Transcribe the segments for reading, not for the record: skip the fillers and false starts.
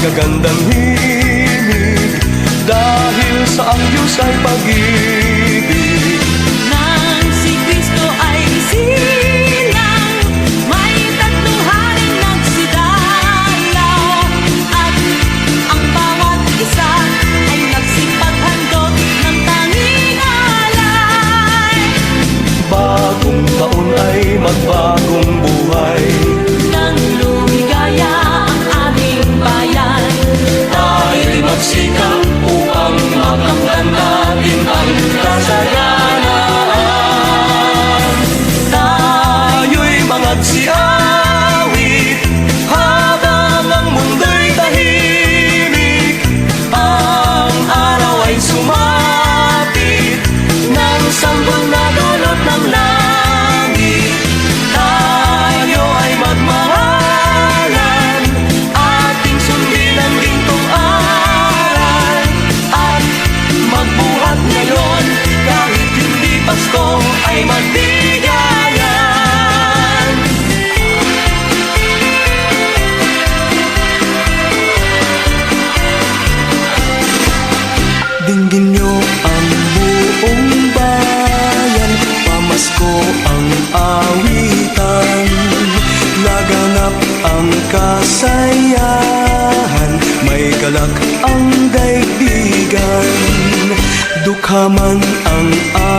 magagandang himig, dahil sa ang Diyos ay pag-ibig. Nang si Kristo ay silang, may tatlong haring nagsidalaw, at ang bawat isa ay nagsipaghandog ng tanging alay. Bagong taon ay magbagong buhay, Nang lumigaya ang aming bayan, tayo'y magsikap upang makamtan natin ang kasalanan. Tayo'y magsiawit habang ang mundo'y tahimik, ang araw ay sumapit ng sanggol na dulot ng langit. Tayo ay magmahalan, ating sundin ang gintong aral, at magbuhat ngayon kahit hindi Pasko ay magbigayan. Dinggin niyo ang buong bayan, pamasko ang awitan, laganap ang kasayahan, may galak ang daigdigan. Dukha man ang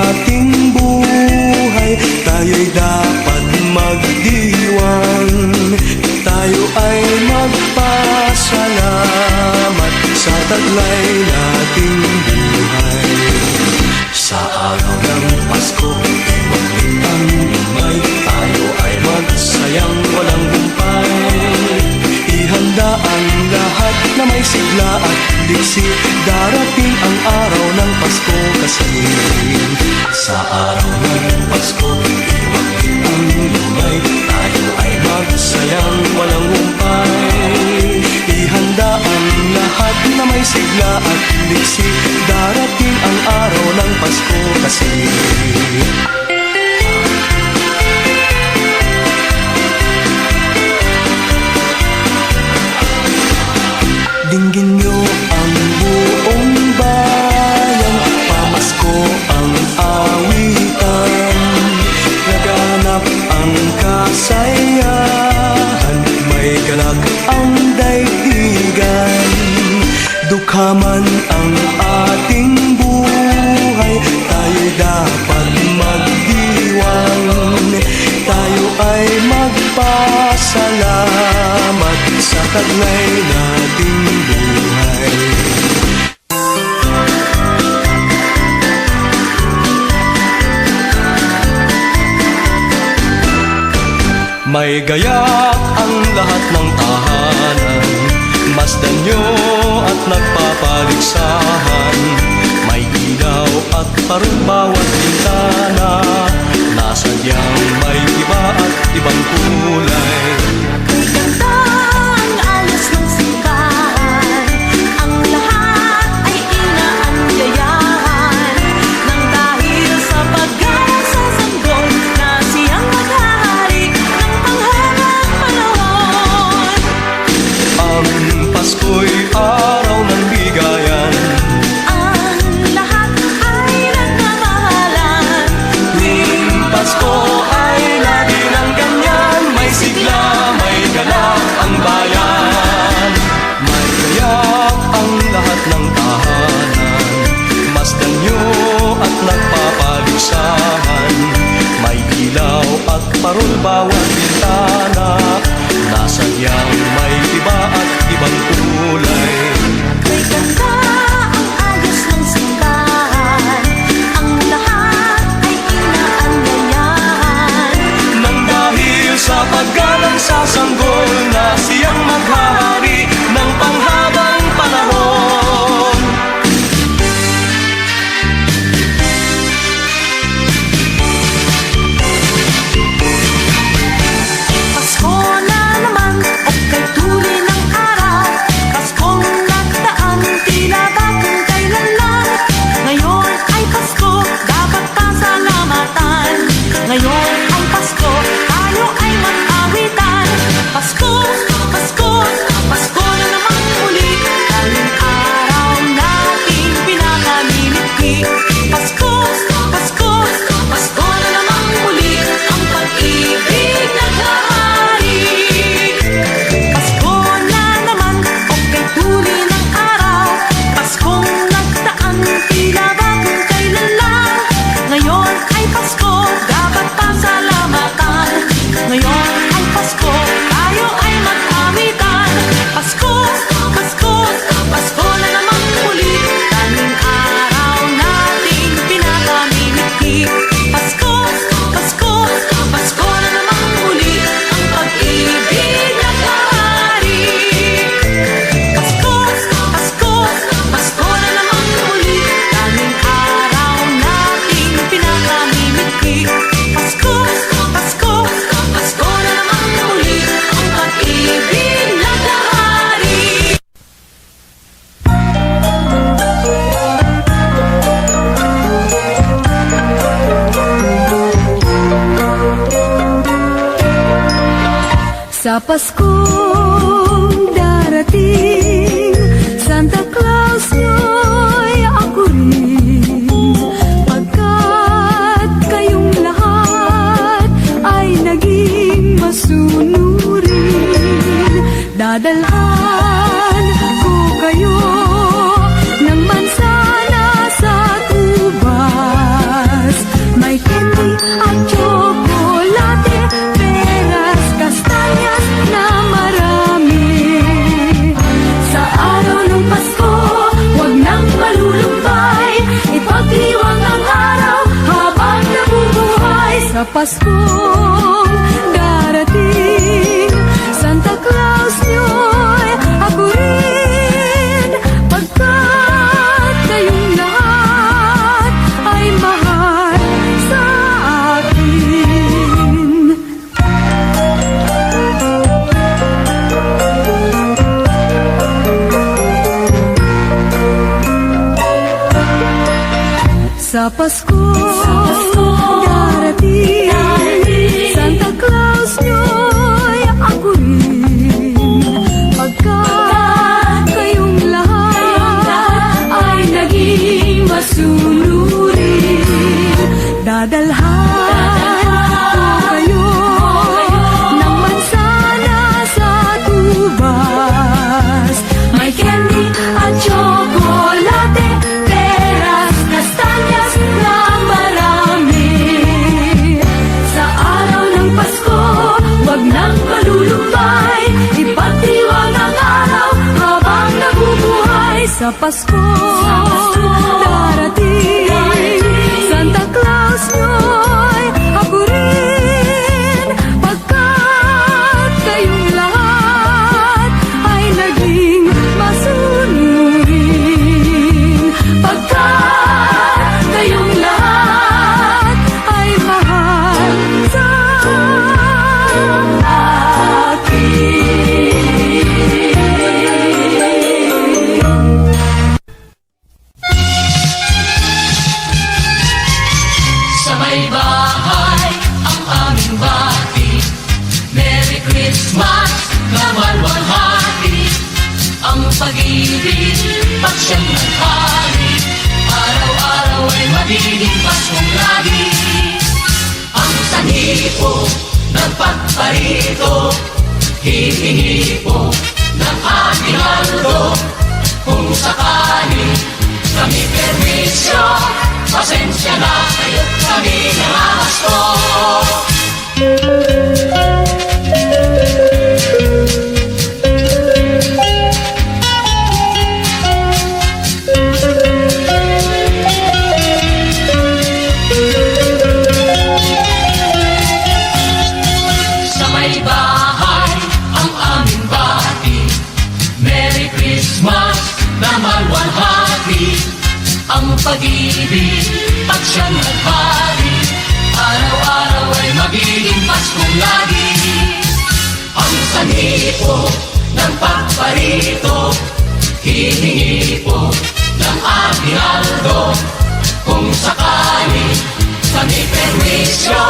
ating buhay, tayo'y dapat magdiwang. Tayo ay magpasalamat sa taglay nating buhay. Sa araw ng Pasko, maglit ang lumay, tayo ay magsayang walang humpay. Ihanda ang lahat na may sigla at liksi, darating ang araw ng Pasko kasi. Sa araw ng Pasko, maglit ang lumay, tayo ay magsayang walang humpay. Ihanda ang lahat na may sigla at liksi, darating ang araw ng Pasko kasi. Dinggin niyo ang buong bayan, pamasko ang awitan, laganap ang kasayahan, may galak ang daigdigan. Dukha man ang ating buhay, tayo'y dapat magdiwang. Tayo ay magpasalamat sa taglay nating buhay. May gayak ang lahat ng tahanan, masdan nyo at nagpapaligsahan. May ilaw at parang bawat bintana, nasadyang may iba at ibang kulay. may ganda ang alas ng simbahan, ang lahat ay inaanyayahan, nang dahil sa paggawa sa sanggol na siyang maghahari ng panghabang panahon. Ang Pasko'y araw ng bigayan, Ang lahat ay nagmamahalan, tuwing Pasko ay lagi ng ganyan, may sigla, may galak ang bayan. May gayak ang lahat ng tahanan, masdan nyo at nagpapaligsahan. May ilaw at parol bawat bintana, nasadyang may iba at ibang kulay. may ganda ang ayos ng simbahan, ang lahat ay inaanyayahan. Nang dahil sa paggalang sa sanggol na siyang maghahari ng panghabang panahon. Sa Paskong darating, Santa Claus nyo'y ako rin. Pagkat kayong lahat ay naging masunurin, dadalhan ko kayo ng mansana sa tubas. May candy at tsokolate, peras, kastanyas na marami. Sa araw ng Pasko, huwag nang malulumbay, ipagdiwang ang araw habang nabubuhay. Sa Paskong darating, Santa Claus nyo'y ako rin. Pagkat kayong lahat ay mahal sa akin. Sa Paskong darating, Santa Claus nyo'y ako rin. Pagkat kayong lahat ay naging masunurin, dadalhan ko kayo ng mansana sa tubas. May candy at tsokolate, peras, kastanyas na marami. Sa araw ng Pasko, huwag nang malulumbay, ipagdiwang ang araw habang nabubuhay. Sa Pasko darating, Santa Claus nyo'y ako rin. Pagkat kayong lahat ay naging masunurin, pagkat kayong lahat ay mahal sa akin. Sa may bahay ang aming bati, Merry Christmas na malwalhati. Ang pag-ibig pagsiyang ng hari, araw-araw ay magiging Paskong lagi. Ang sanhi po ng pagparito, hihingi po ng ating aldo. Kung sakali kami permisyo, pasensya na kayo't kami nangahasto. Sa may bahay ang aming bati, Merry Christmas na malwalhati. Ang pag-ibig at siyang naghari, araw-araw ay magiging Paskong lagi. Ang sanhi po ng pagparito, hihingi po ng ating aldo. Kung sakali kami permisyo,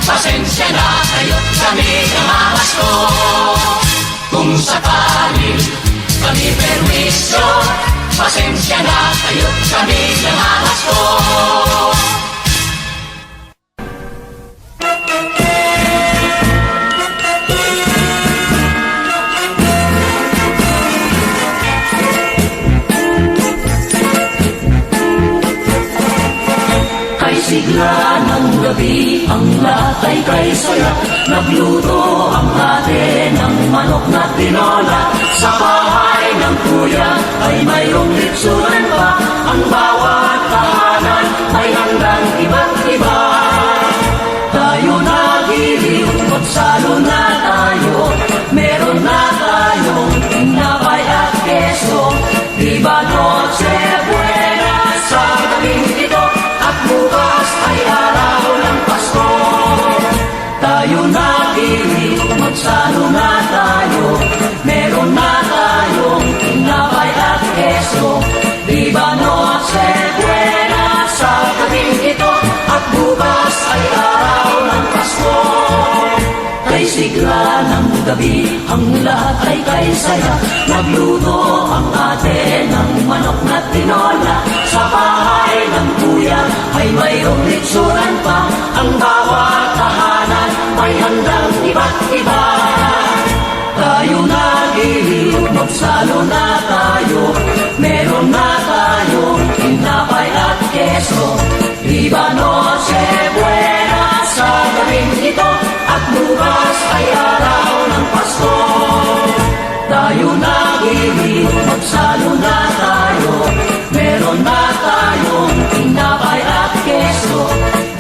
pasensya na kayo't kami nangahasto. Kung sakali kami permisyo, pasensya na kayo't kami nangahasto. Kay sigla ng gabi, ang lahat ay kay saya. Nagluto ang ate ng manok na tinola. Sa bahay ng kuya ay mayroong litsunan pa. Ang bawat tahanan ay handang iba't iba. Tayo nagiliw, magsalo na tayo. Meron na tayong tinapay at keso. Diba Noche Buena sa gabing ito, at bukas ay araw ng Pasko. Tayo nagiliw, magsalo na tayo. Meron na tayong tinapay at keso. Diba Noche Kay sigla ng gabi, ang lahat ay kay saya. Nagluto ang ate ng manok na tinola. Sa bahay ng kuya ay mayroong litsuran pa. Ang bawat tahanan may handang iba't iba. Tayo nagiliw, magsalo na tayo. Meron na tayong tinapay at keso. Iba Noche Buena sa gabing ito. At bukas ay araw ng Pasko. Tayo nagiliw, magsalo na tayo. Meron na tayong tinapay at keso.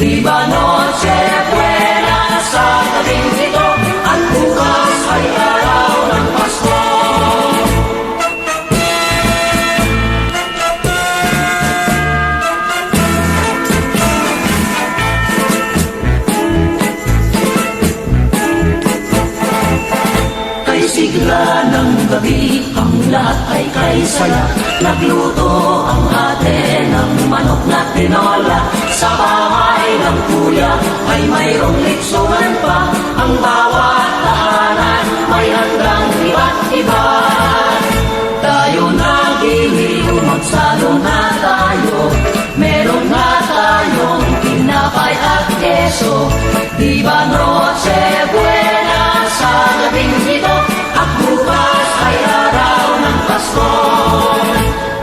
Iba Noche Buena sa gabing ito. At bukas ay araw ng Pasko. Kay sigla ng gabi, ang lahat ay kay saya. Nagluto ang ate ng manok na tinola. Sa bahay ng kuya ay mayroong litsuran pa. Ang bawat tahanan may handang iba't iba. Tayo nagiliw, magsalo na tayo. Meron na tayong tinapay at keso. Diba Noche Buena sa gabing ito. At bukas ay araw ng Pasko.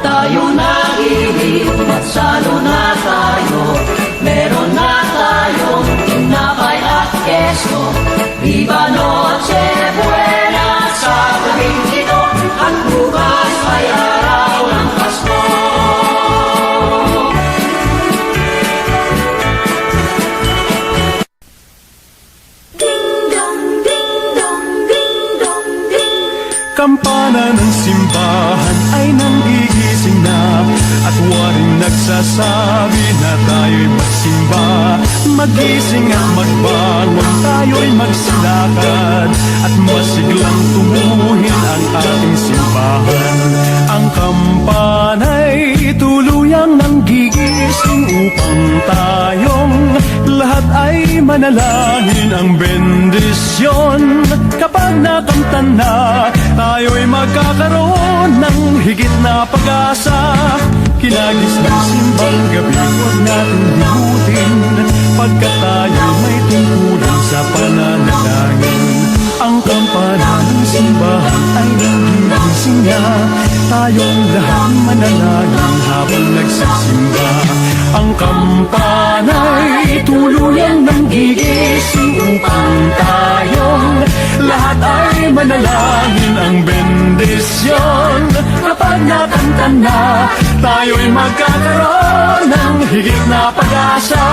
Tayo nagiliw, magsalo na tayo. Meron na tayong tinapay at keso. Viva Noche Buena sa gabing ito. At bukas ay araw ng Pasko. Kampana ng simbahan ay nanggigising na. At waring nagsasabi na tayo'y magsimba. Magising at magbangon, tayo'y magsilakad. At masiglang tumuhin ang ating simbahan. Ang kampana'y tuluyang nanggigising upang tayong lahat ay manalangin ang bendisyon. Kapag nakanta na, tayo'y magkakaroon ng higit na pag-asa. Kinagis ng simbang gabi, huwag natin limutin, pagkat tayo may tungkulan sa pananalangin. Ang kampana ng simbahan ay nanggigising na. Tayong lahat manalangin habang nagsisimba. Ang kampana'y tuluyang nanggigising upang tayong lahat ay manalangin ang bendisyon. Kapag nakanta na, tayo'y magkakaroon ng higit na pag-asa.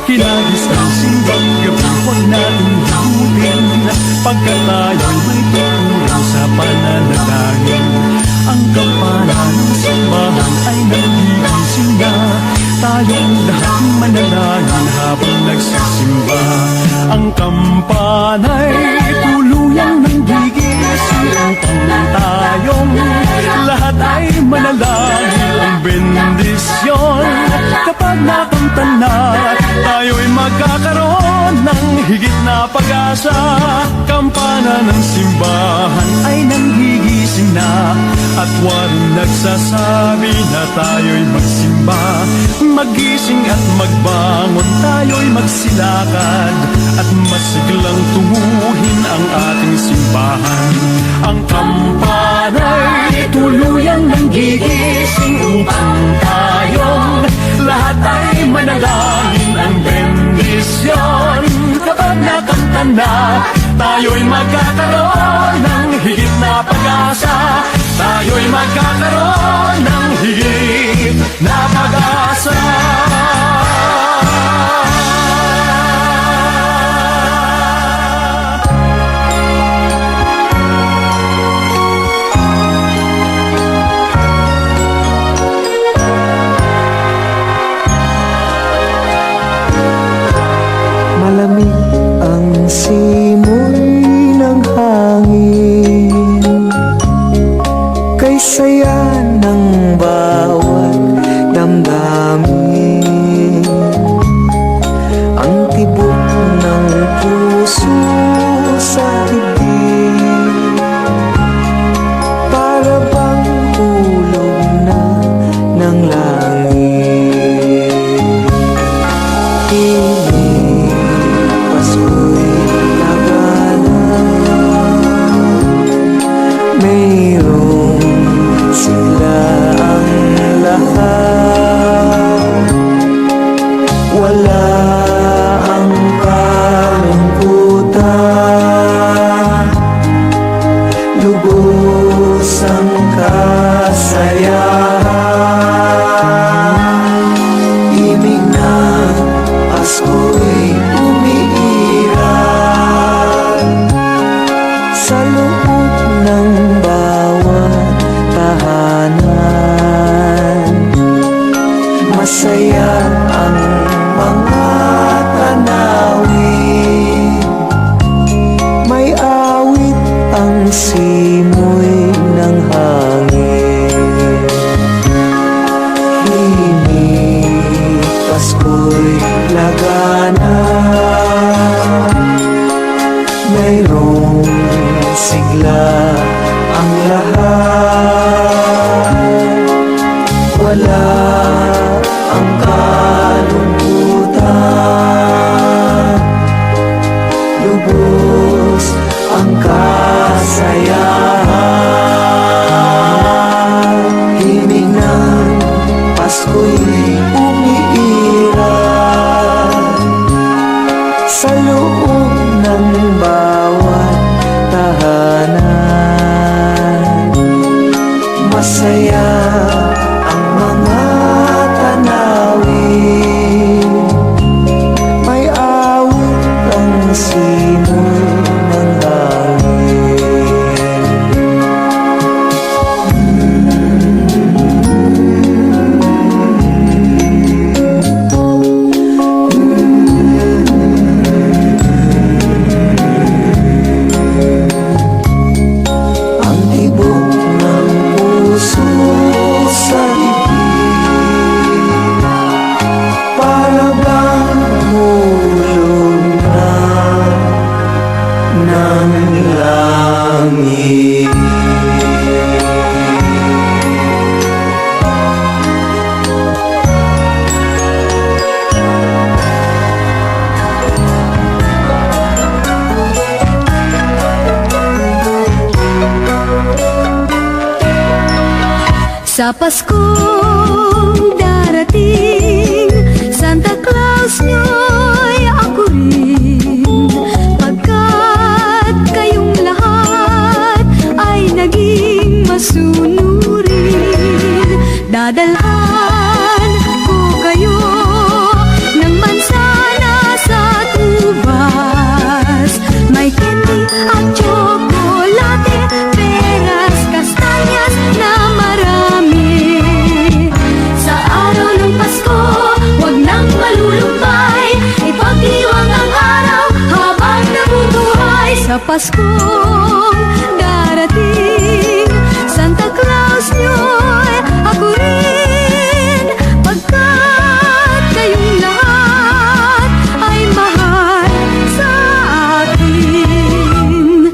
Kinagis ng simbang gabi, huwag natin limutin, pagkat tayo'y may tungkulan sa pananalangin. Ang kampana ng simbahan ay nanggigising na. Tayong lahat manalangin habang nagsisimba. Ang kampana'y tuluyang nanggigising upang tayong lahat ay manalangin ang bendisyon. Kapag nakanta na, tayo'y magkakaroon ng higit na pag-asa. Kampana ng simbahan ay nanggigising na. At waring nagsasabi na tayo'y magsimba. Magising at magbangon, tayo'y magsilakad. At masiglang tunguhin ang ating simbahan. Ang kampana'y tuluyang nanggigising upang tayong lahat ay manalangin ang bendisyon. Kapag nakanta na, tayo'y magkakaroon ng higit na pag-asa. Tayo'y magkakaroon ng higit na pag-asa. Malamig Pasko'y umiiral sa loob ng bawat tahanan. Masaya ang mga tanawin, may awit ang simoy ng hangin. Himig, Pasko'y lagana, mayroong sigla ang lahat. Wala ang kalungkutan, lubos ang kasayahan. Himig ng Pasko'y umiiral sa loob ng bawat tahanan. Masaya ang mga tanawin, may awit ang simoy ng hangin. Ang tibok ng puso sa dibdib, para bang hulog na ng langit. Sa Paskong darating, Santa Claus nyo'y ako rin. Pagkat kayong lahat ay naging masunurin, dadalhan ko kayo ng mansana sa tubas. May candy at tsokolate, peras, kastanyas na marami. Sa araw ng Pasko, huwag nang malulumbay, ipagdiwang ang araw habang nabubuhay. Sa Paskong darating, Santa Claus nyo'y ako rin. Pagkat kayong lahat ay mahal sa akin.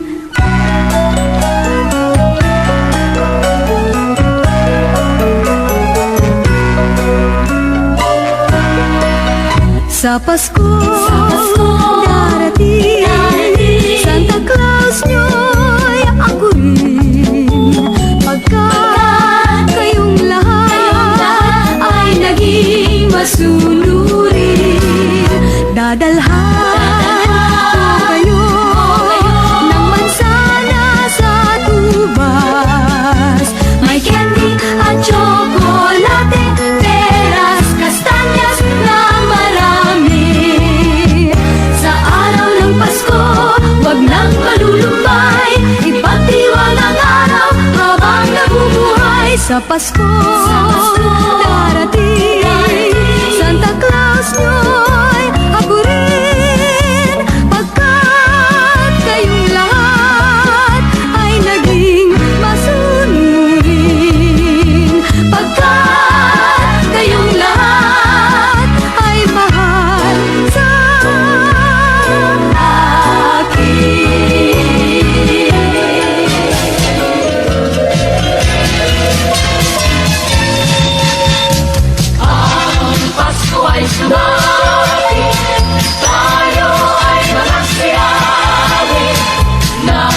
Sa Paskong darating, Santa Claus nyo'y ako rin. Pagkat kayong lahat ay naging masunurin, dadalhan ko kayo ng mansana sa tubas. May candy at tsokolate, peras, kastanyas na marami. Sa araw ng Pasko, huwag nang malulumbay, ipagdiwang ang araw habang nabubuhay. Sa Pasko darating, Santa Claus nyo'y ako rin. Pagkat kayong lahat ay naging masunurin, pagkat kayong lahat ay mahal sa akin. Ang Pasko ay sumapit, tayo ay managsiyawi ng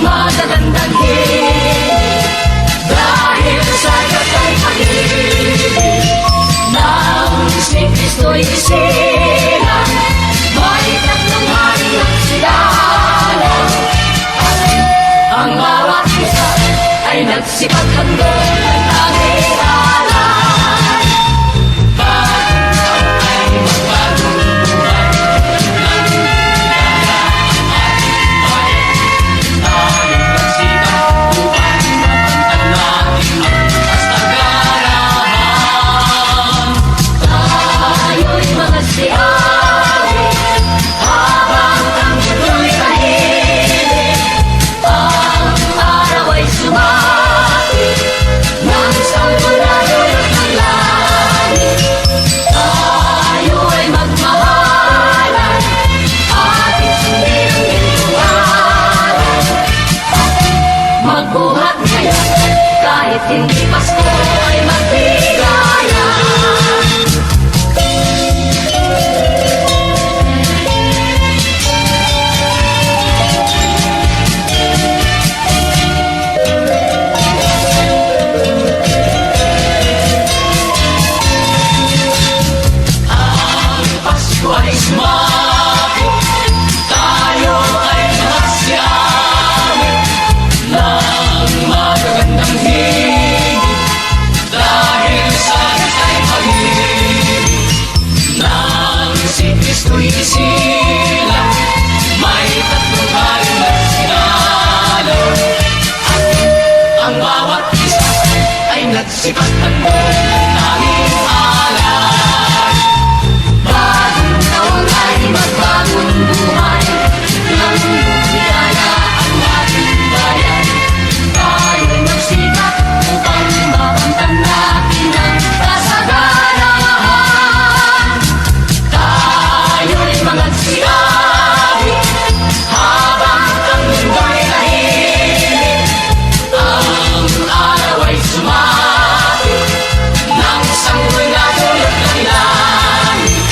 magagandang hilig, dahil sa gatay pag-ibig ng si Kristo'y isilang. May tatlong hari at sigalang, at ang bawat isa ay nagsipaghandog ng tangihalan. Bagong taon ay magbagong nagsiawi habang ang mundo'y tahimik. Ang araw ay sumapit ng sanggunian ng langit. Tayo ay magmahalan at isundin ang lingkungan. Magbuhat ngayon kahit hindi Pasko ay magbigayan. Pasko ay sumapit, tayo ay mahasyamin ng magagandang higit. Dahil sa Diyos ay pag-ibig, nang si Kristo'y isilang, may tatlong hari na sinala. At ang bawat isa ay nagsipat ng tanging alay. Bagong taon ay magbagong buhay, ng biyaya ang ating bayan. Tayo'y magsikap upang makamtan natin ang kasaganahan. Tayo'y magsiawi habang ang mundo'y tahimik. Ang araw ay sumapit ng sanggunian ng langit.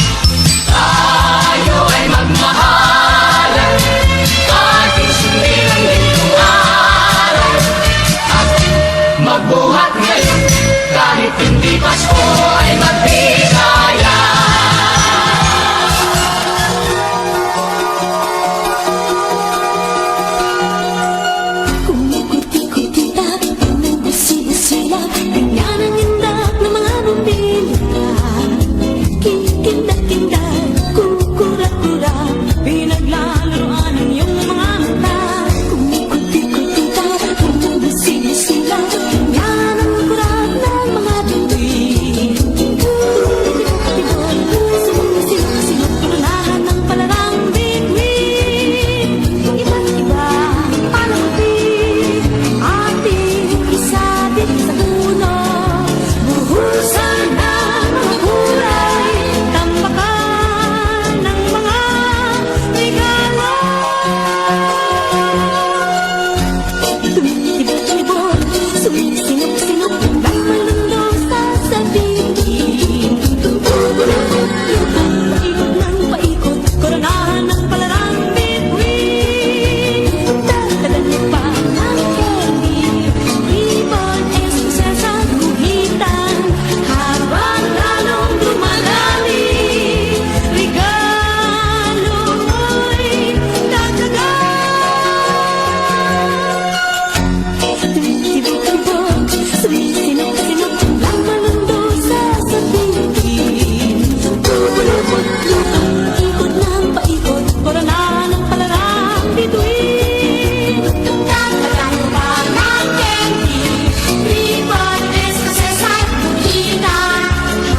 Tayo ay magmahalan at isundin ang gintong araw. At magbuhat ngayon kahit hindi Pasko ay magbigaya. Kumikuti-kutita, nagdasila-sila, ganyan ang indak ng mga bumbilya. Kikindak-kindak, kukura-kura, pinaglalaroan ang iyong mga mata. Kumikuti-kutita, nagdasila-sila, ganyan ang kurap ng mga bumbilya. Sumisigaw-sigaw, turunahan ng palarang bituin. Iba't iba, palakapit, ating isabit sa puno. Buhusan ng mga kulay, tambakan ng mga regalo. Tumitibot-tibot, sumisinop-sinop, ang malundo sa sabihin. Lubog-lubog, paikot ng paikot, koronahan ng palarang bituin. Dagdagan pa ng candy, ribbon, espesyal sa guhitan. Habang lalong dumadami, regalo mo'y dagdagan. Tumitibot-tibot, sumisinop-sinop, ang malundo sa sabihin. Lubog-lubog, ikot ng paikot, koronahan ng palarang bituin. Dagdagan pa ng candy, ribbon, espesyal sa guhitan.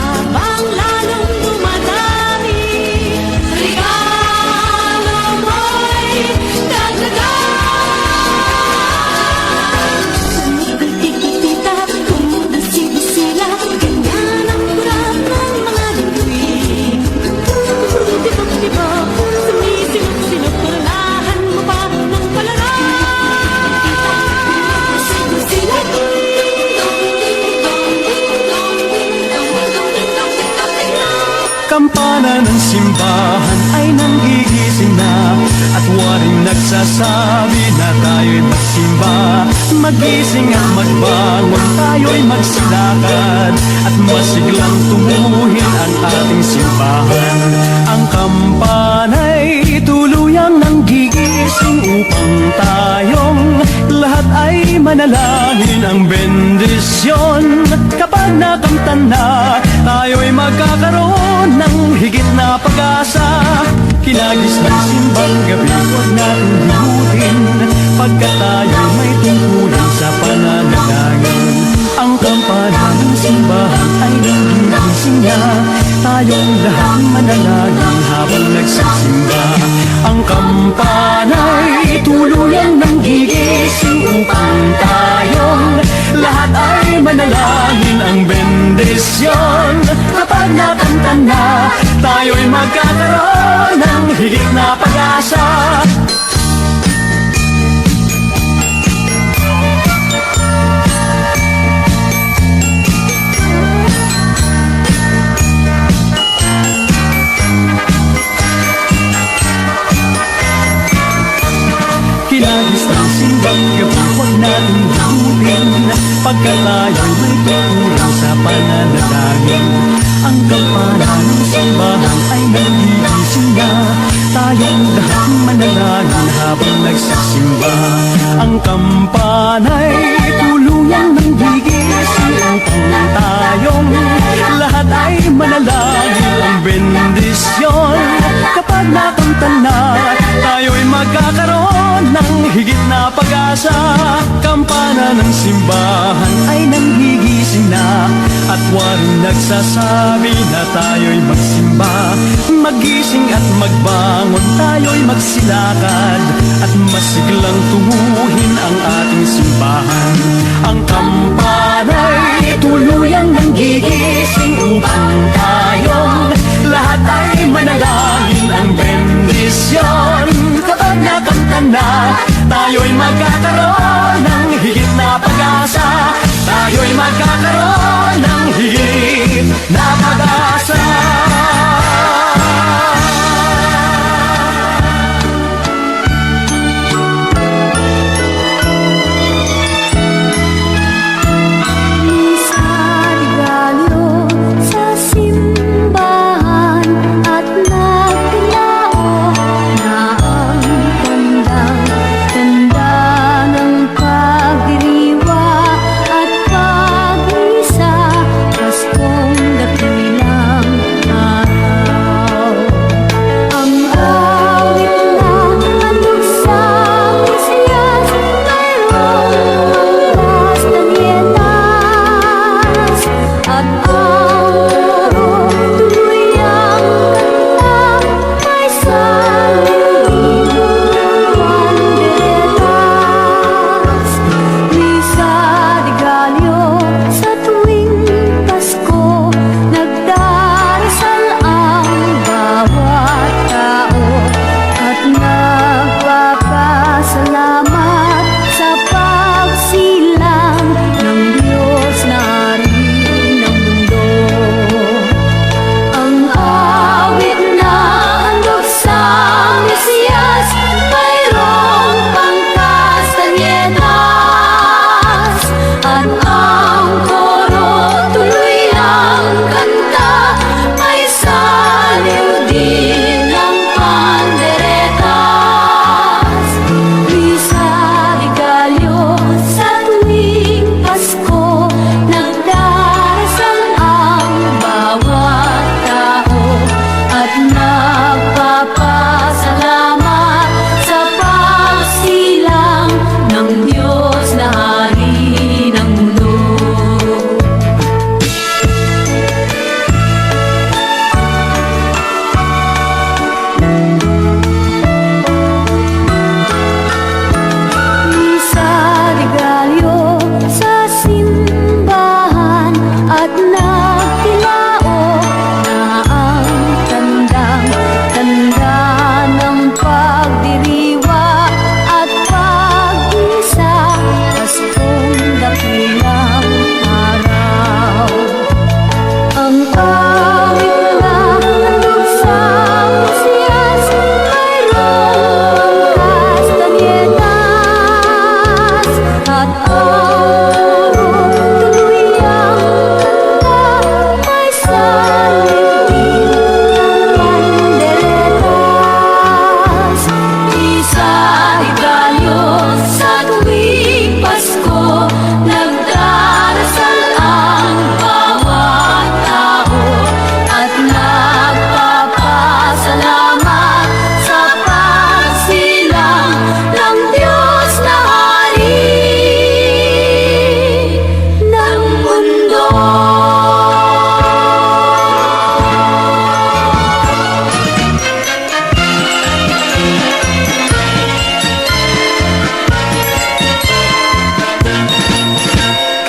Habang lalong dumadami, regalo mo'y dagdagan. Kumikuti-kutita, kumudusig-sila, ganyan ang kurap ng mga bituin. Tibok-tibok, sumisinop-sinop, koronahan mo pa ng palarang. Sila Kampana ng simbahan ay nanggigising na, at waring nagsasabi na tayo'y magsimba. Magising at magbangon, tayo'y magsilakad, at masiglang tumuhin ang ating simbahan. Ang kampana'y tuluyang nanggigising upang tayong lahat ay manalangin ang bendisyon. Kapag nakamtan na, tayo'y magkakaroon ng higit na pag-asa. Kinagis ng simbang gabi, huwag natin himutin, pagkat tayo'y may tungkulin sa pananalangin. Ang kampana ng simbahan ay nanggigising na, tayong lahat manalangin habang nagsisimba. Ang kampana'y tuluyang nang gigising upang tayong lahat ay manalangin. Ang bendisyon kapag nakanta na, tayo'y magkakaroon ng higit na pag-asa. Kinagis ng simbang gabi, huwag natin limutin, pagkat tayo'y may tuturang sa pananalangin. Ang kampana ng simbahan ay nagigising na, tayong lahat manalangin habang nagsisimba. Ang kampana'y tuluyang nanggigising upang tayong lahat ay manalangin. Ang bendisyon kapag nakanta na, tayo'y magkakaroon ng higit na pag-asa. Kampana ng simbahan ay nanggigising na, at waring nagsasabi na tayo'y magsimba. Magising at magbangon, tayo'y magsilakad, at masiglang tunguhin ang ating simbahan. Ang kampana'y tuluyang nanggigising upang tayong lahat ay manalangin. Ang bendisyon kapag nakanta na, tayo'y magkakaroon ng higit na pag-asa. Tayo'y magkakaroon ng higit na pag-asa. Paskong dakilang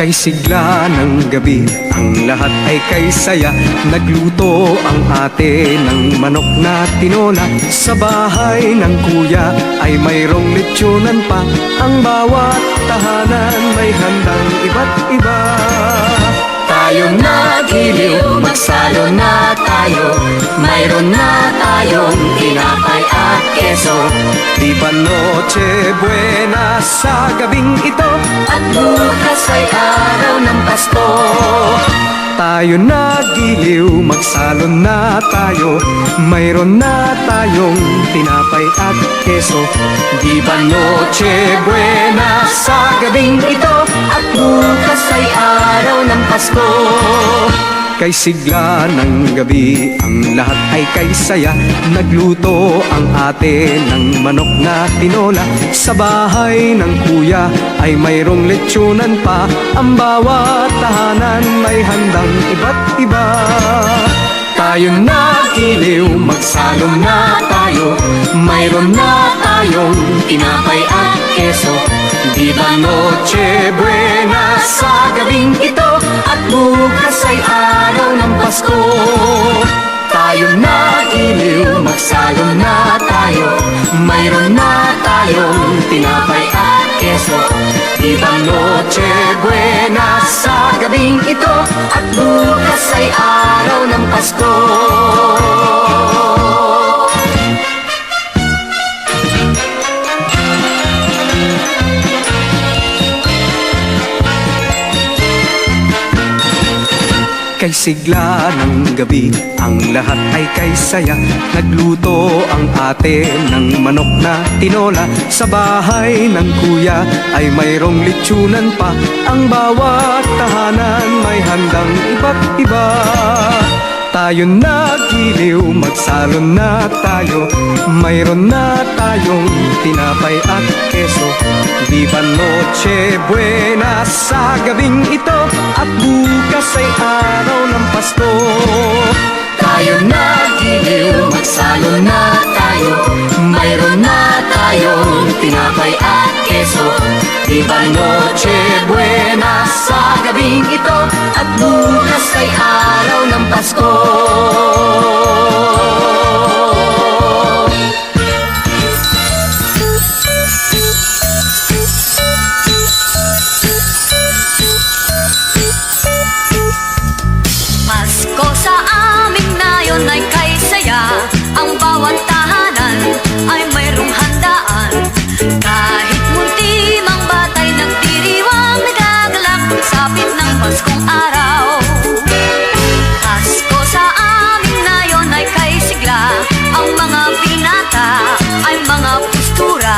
Kay sigla ng gabi, ang lahat ay kay saya. Nagluto ang ate ng manok na tinola. Sa bahay ng kuya ay mayroong lechonan pa. Ang bawat tahanan may handang iba't iba. Tayong nagiliw, magsalo na tayo. Mayroon na tayong tinapay at keso. Di ba noche buena sa gabing ito? At bukas ay araw ng Pasko. Tayo nagiliw, magsalo na tayo. Mayroon na tayong tinapay at keso. Di ba noche buena sa gabing ito? At bukas ay araw ng Pasko. Kay sigla ng gabi, ang lahat ay kay saya. Nagluto ang ate ng manok na tinola. Sa bahay ng kuya ay mayroong lechonan pa. Ang bawat tahanan may handang iba't iba. Tayo nagiliw, magsalo na tayo. Mayroon na tayong tinapay at keso. Di ba noche buena sa gabing ito? At bukas ay araw ng Pasko. Tayo nagiliw, magsalo na tayo. Mayroon na tayong tinapay at keso. Di ba noche buena sa gabing ito? At bukas ay araw ng Pasko. Kay sigla ng gabi, ang lahat ay kay saya. Nagluto ang ate ng manok na tinola. Sa bahay ng kuya ay mayroong lechonan pa. Ang bawat tahanan may handang iba't iba. Tayo nagiliw, magsalo na tayo. Mayroon na tayong tinapay at keso. Di ba noche buena sa gabing ito? At bukas ay araw ng Pasko. Tayo nagiliw, magsalo na tayo. Mayroon na tayong tinapay at keso. Di ba noche buena sa gabing ito? At bukas ay araw ng Pasko. Pasko sa amin ngayon ay kay saya. Ang bawat tahanan ay mayroong handaan. Kahit munti mang batay nagdiriwang, nagagalak sapit ng Paskong araw. Pasko sa amin ngayon ay kay sigla. Ang mga binata ay mga postura.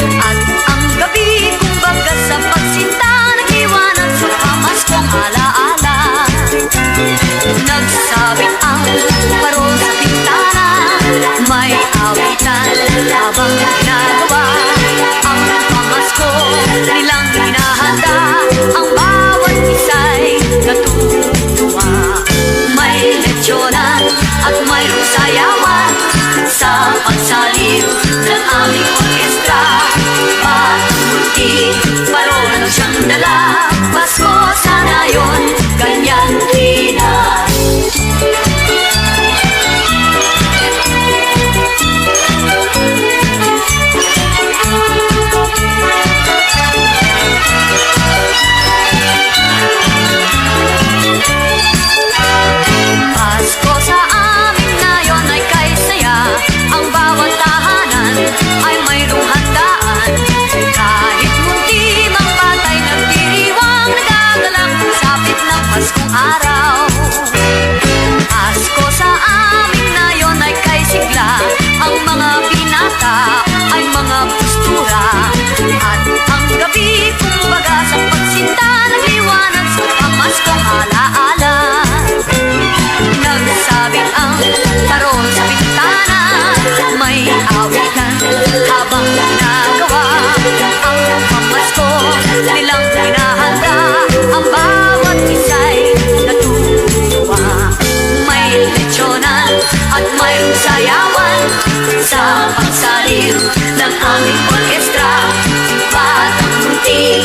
At ang gabi kumbaga sa pagsinta, nag-iwanan sa pamaskong alaala. Nagsabit ang parol sa bintana, may awitan habang ginagawa ang pamasko nilang hinahanda. Ang bawat isa'y natutuwa. May lechonan at mayroong sayawan sa pagsaliw ng aming orkestra. Batang multi, parol ang siyang dala. Pasko sana yun, ganyan ina. Pasko sa amin ngayon ay kay saya. Ang bawat tahanan ay mayroong handaan. Kahit munti mang batay nagdiriwang, nagagalak sapit ng Paskong araw. Pasko sa amin ngayon ay kay sigla. Ang mga binata ay mga postura. At ang gabi kumbaga sa pagsinta, nagliwanan sa pamaskong alaala. Nagsabit ang parol sa bintana, may awitan habang ginagawa ang pamasko nilang hinahanda. Ang bawat isa'y natutuwa. May lechonan at mayroong sayawan sa pagsaliw ng aming orkestra. Batang munti,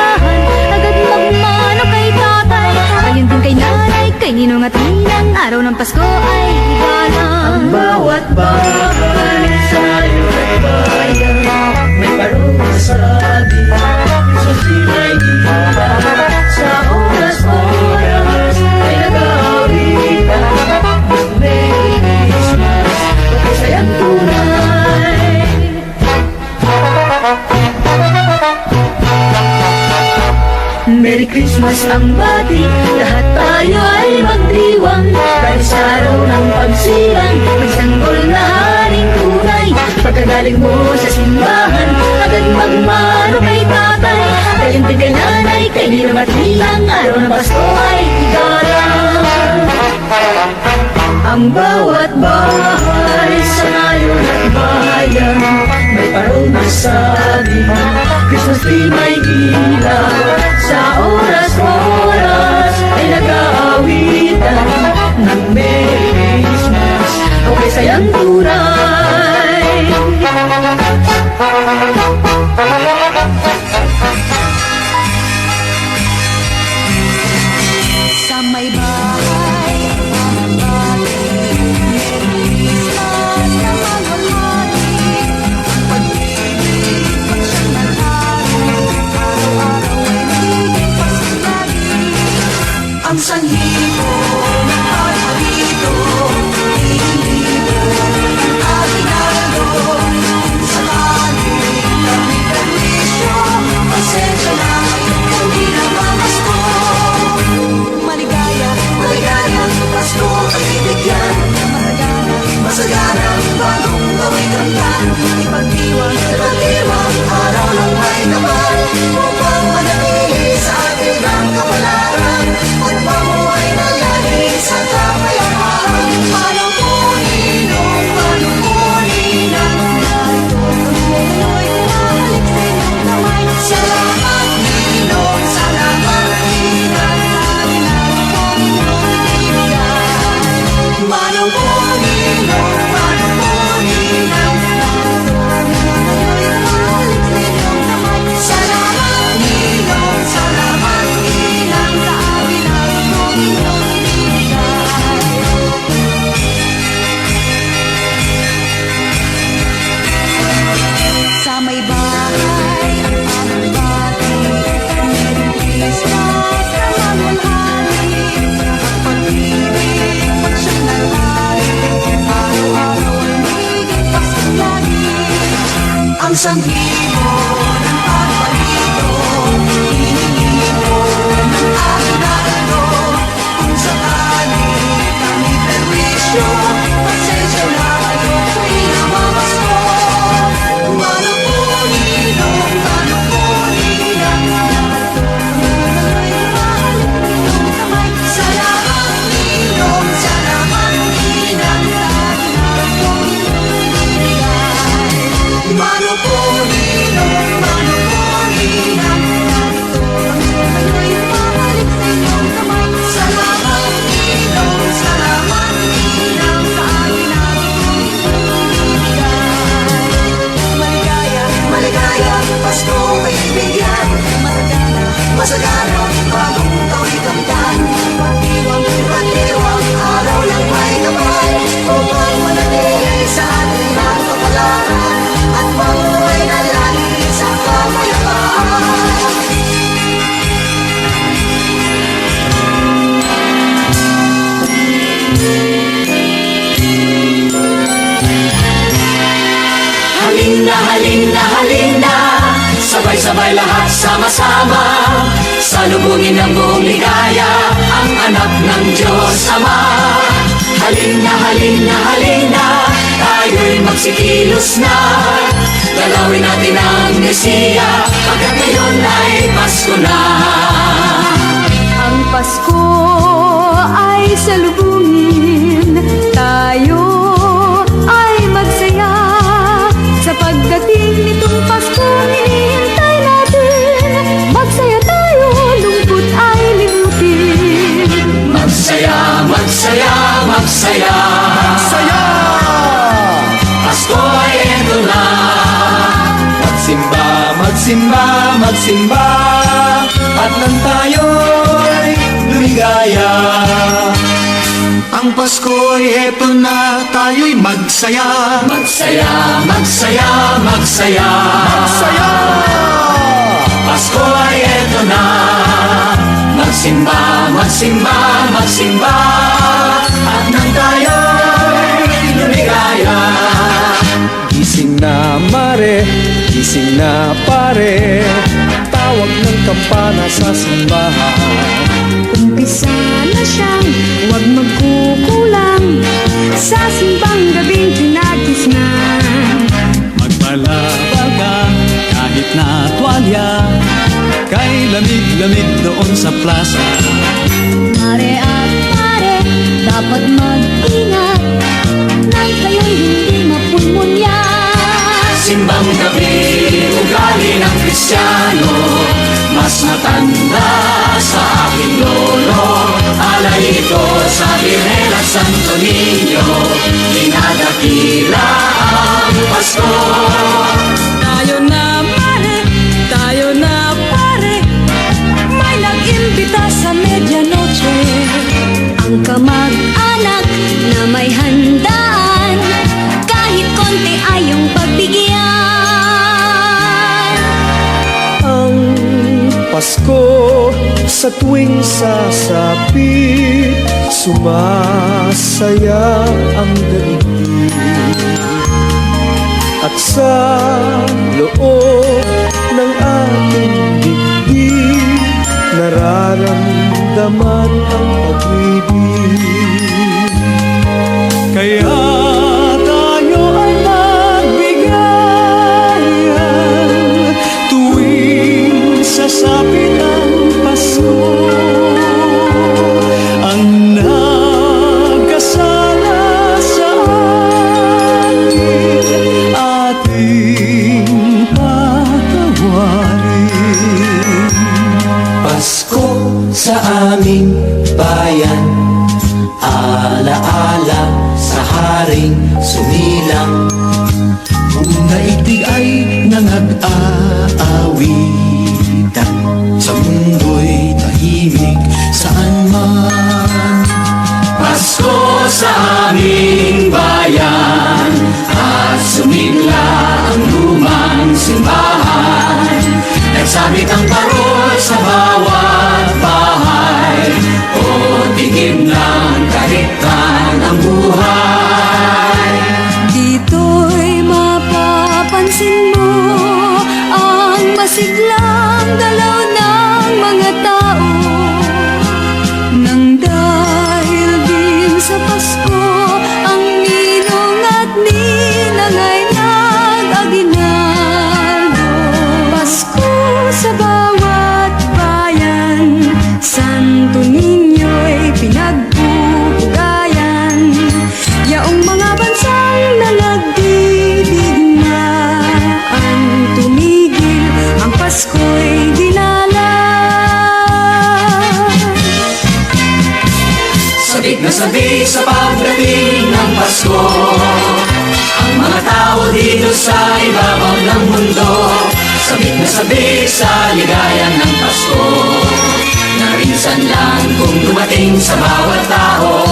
Pasko ay higalang. Bawat bahay sa iyong bayan may parusabi, sa sila'y diba, sa oras-oras ay nag-aawitan ng Merry Christmas, pagkasayang tunay. Merry Christmas ang bati, lahat tayo ay magdiwang. Dahil sa araw ng pagsilang, may sanggol na haring tunay. Pagkagaling mo sa simbahan, agad magmano kay tatay. Kayong din kay nanay, kay Nino Matlilang, araw ng Pasko ay higalang. Ang bawat bahay sa ngayon at bayan may parol na sabi, Christmas tree may ilaw, sa oras-oras ay nag-aawitan ng Merry Christmas, o kasayang tunay. Sa may bahay, mamabati, Merry Christmas na maghahati. Pag-ibig, pagsiyang naghari, araw-araw ay nagiging Pasko lagi. Ang sanhi mo ng pagpalito, hinihintay ng aginaldo. Kung sakali kami perwisyo, pasensya na hindi na mamasko. Maligaya, Maligaya, Pasko ay bigyan, masagana ang bagong gawin kantan. ipagdiwang, Ipag-iwang araw ng may kapal, upang manatili sa atin ang kapalaran, at mamuhay na lagi sa kapayapaan. Manungkunin ang tuloy, bumalik sa iyong kamay. salamat Ninong, salamat Ninang, manungkunin ang salamat Ninong, salamat Ninang, Sa amin ang Panginoon ibigay. Sa may bahay, ang aming bati, Merry Christmas na maghahati. Pag-ibig, pagsiyang naghari, araw-araw ay nagiging Pasko lagi. ang sanhi mo ng pagpalito, hinihintay ng aginaldo. Kung sakali kami perwisyo, pasensya na kayo, hindi na mamasko. Manungkunin ang salamat Ninong, salamat Ninang, manungkunin ang salamat Ninong, salamat Ninang, maligaya, Pasko ay bigyan, masagana ang bagong tao'y kamtan. Ipag-iwang araw ng may kapal, upang manatili sa ating ang kapalaran, at mamuhay na lagi sa kapayapaan. Halina, halina, halina, sabay-sabay lahat sama-sama, salubungin ng buong ligaya ang anak ng Diyos Ama. Halina, halina, halina, tayo'y magsikilos na, dalawin natin ang Mesiya, pagkat ngayon ay Pasko na. Ang Pasko ay salubungin, tayo ay magsaya. Sa pagdating nitong Pasko, hinihintay natin. Magsaya tayo, lungkot ay limutin. Magsaya, magsaya, magsaya, magsaya, Pasko ay eto na. Magsimba, magsimba, magsimba, at nang tayo'y lumigaya. Ang Pasko'y heto na, tayo'y magsaya. Magsaya, magsaya, magsaya, Saya! Pasko ay eto na. Magsimba, magsimba, magsimba, at nang tayo'y lumigaya. Gising na mare, gising na pare, tawag ng kampana sa simbahan. Umpisa na siyang huwag magkukulang sa simbang gabing pinagkisnan. Magpalaba ka kahit na tuwalya, kay lamig-lamig doon sa plaza. Mare at pare, dapat mag-ingat nang kayo'y hindi mapulmunya. Simbang gabi, ugali ng Kristiyano, mas matanda sa aking lolo. Alay ito sa Birhen at Santo Niño, dinadakila ang Pasko. Tayo na mare, tayo na pare, may nag-imbita sa medianoche. Ang kamag-anak na may handaan, kahit konti ay iyong pagbigyan. Ang Pasko sa tuwing sasapit, sumasaya ang daigdig. At sa loob ng ating dibdib, nararamdaman ang pag-ibig. Kaya tayo ay magbigayan tuwing sasapit ang Pasko. Ang nagkasala sa atin, ating patawarin. Pasko sa aming bayan, alaala sa haring sumilang. Buong daigdig ay nangag-aawitan, sa mundo'y tahimik saan man. Pasko sa aming bayan, at sumigla ang lumang simbahan. Nagsabit ang parol sa bawat bahay, o tingin ng kahit ang buhay. Dito'y mapapansin mo ang masiglang dalaw ng mga tao. Nang dahil din sa Pasko, ang ninong at ninang ay nag-aginaldo. Pasko sa bawat bayan, Santo Niño'y pinagpupugayan. Yaong mga bansang nalagdidigmaan, tumigil ang Pasko'y dinala. Sabik na sabik sa pagdating ng Pasko, ang mga tao dito sa ibabaw ng mundo. Sabik na sabik sa ligaya ng Pasko, narinsan lang kung dumating sa bawat tao.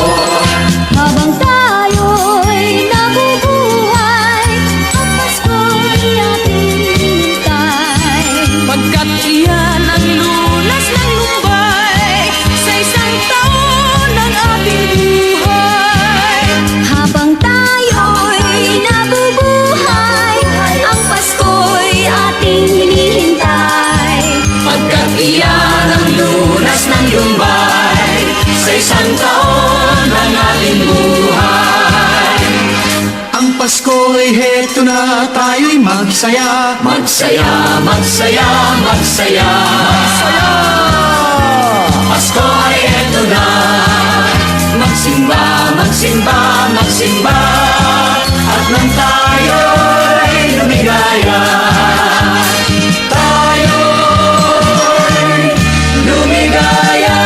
Habang tayo'y nabubuhay, ang Pasko'y ating hinihintay. Pagkat iyan ang lunas ng lumbay sa isang taon ng ating buhay. Habang tayo'y nabubuhay, ang Pasko'y ating hinihintay. Pagkat iyan ang lunas ng lumbay sa isang taon ng ating buhay. Ang Pasko'y heto na, tayo'y magsaya. Magsaya, magsaya, magsaya, Pasko ay eto na. Magsimba, magsimba, magsimba, at nang tayo'y lumigaya. Tayo'y lumigaya.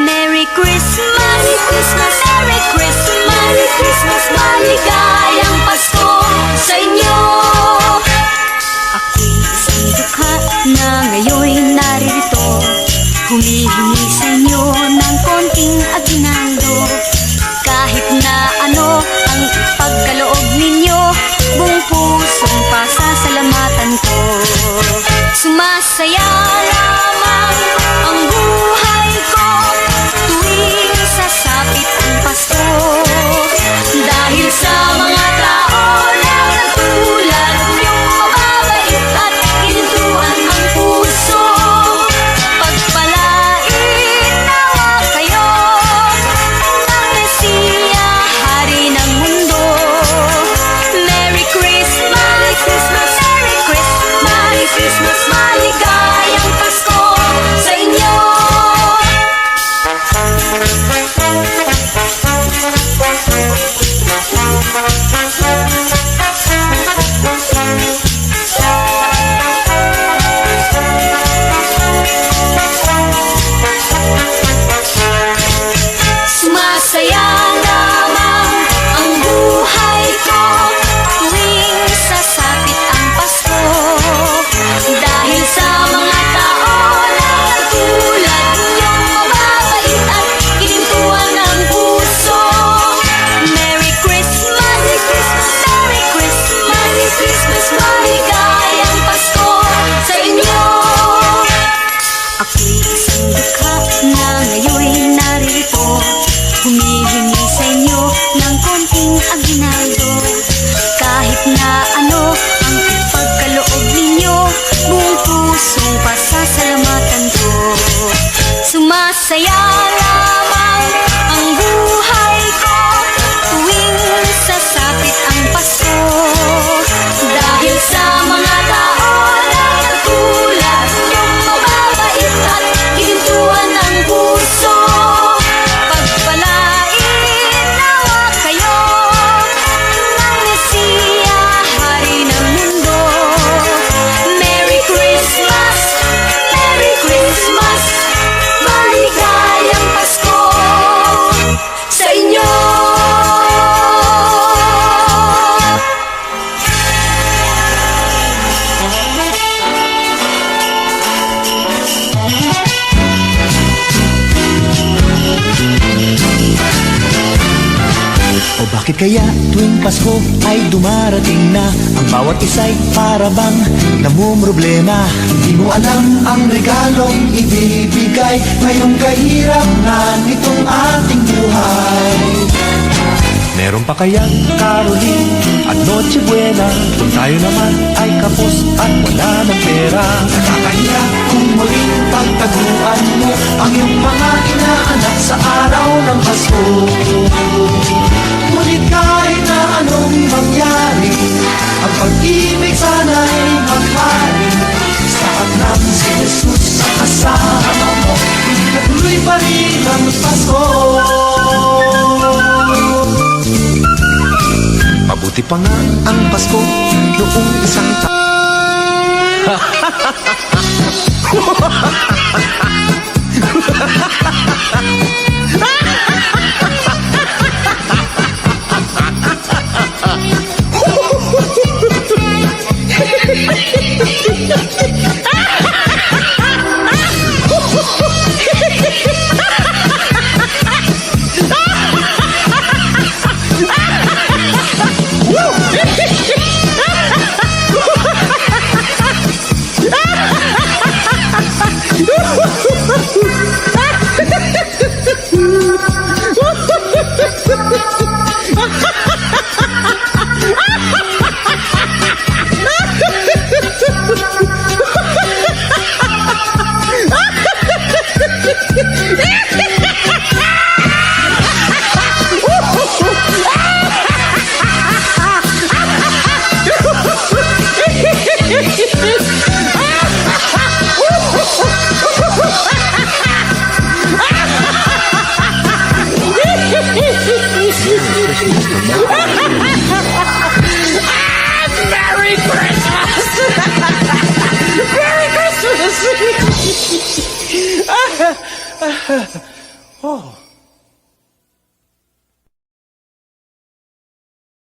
Merry Christmas, Merry Christmas, Merry Christmas, maligayang Masaya lamang ang buhay ko tuwing sasapit ang Pasko. Dahil sa mga tao na katulad niyong mababait at ginintuan ng puso. Pagpalain nawa kayo ng Mesiya, Hari ng mundo. Merry Christmas, Merry Christmas, maligayang Pasko sa inyo. O bakit kaya tuwing Pasko ay dumarating na ang bawat isa'y para bang namumroblema? Di mo alam ang regalong ibibigay ngayong kahirap na nitong ating buhay. Meron pa kayang Caroling at Noche Buena kung tayo naman ay kapos at wala ng pera? Nakakahiya kung muling pagtaguan mo ang iyong mga inaanak sa araw ng Pasko. Ngunit kahit na anong mangyari, ang pag-ibig sana'y magmari. Sa anak si Jesus sa kasama mo, natuloy pa rin ang Pasko. Mabuti pa nga ang Pasko noong isang Merry Christmas! Merry Christmas! Oh.